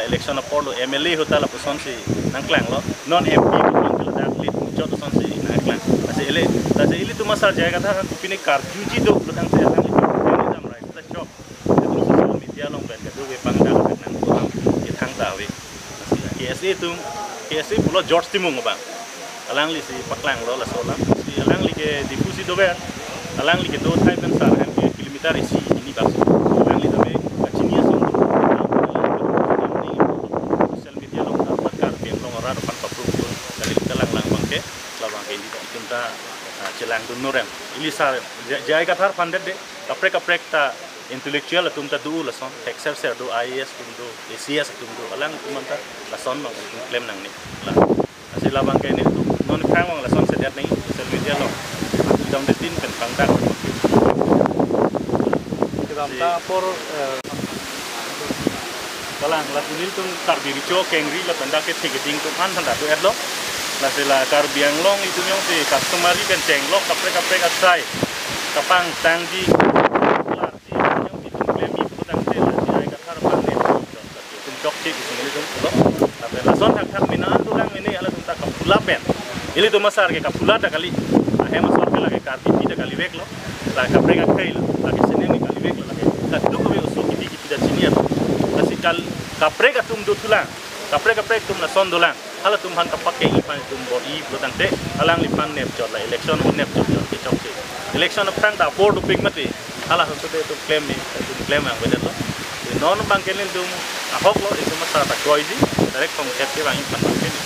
election of Polo MLA hotel la person si nangklang lo non MP person kila dak lit chot person si nangklang ase ele tase ili tu masar jayega tha pini kar juji do lutang se alang li jam right la chok itu social media long ben do we pang dak nang ko ham ki thang ta we KSA tu KSA pulo George Timung bang alang li si paklang lo la sola si alang li ke difusi do ber alang li ke do thai ben sar han ke kilometer isi ini bang alang li do be kachinia song social media long ta pakar pem long ora pan papru dari telang lang bangke la bangke ini kita celang tu norem ili sar jai kathar funded de kaprek ta intellectual tumta du la son exercer do IAS tum do ACS tum do alang tumanta la son no claim nang ni la asi la bangke ni tu non krang wang la son sediat ni social media lo dong de tin pen pangdak kita por kalang la tunil tum tar diri cho kengri la pendak ke ticketing tu an thanda do erlo la se la kar biang long itu nyong si customary kan ceng lo kaprek asai kapang tangji lason hak minaan tu lang ini ala tunta kapula pen ili tu masar ke kapula da kali he masar ke lagi karti da kali wek lo la kapreka kail lagi sene ni kali wek lo lagi ta do ko uso kiti da senior kasi kal kapreka tum do tulang kapreka tum la son dolang hala tum han kapake i pan tum bo i lo tante alang li pan nep jot la election on nep jot ke chok se election of tang da board ping mati hala tu de tu claim ni tu claim ang bedet lo non bangkelin tum ahok lo itu masalah tak kuaisi direct pengkep ke bangin pan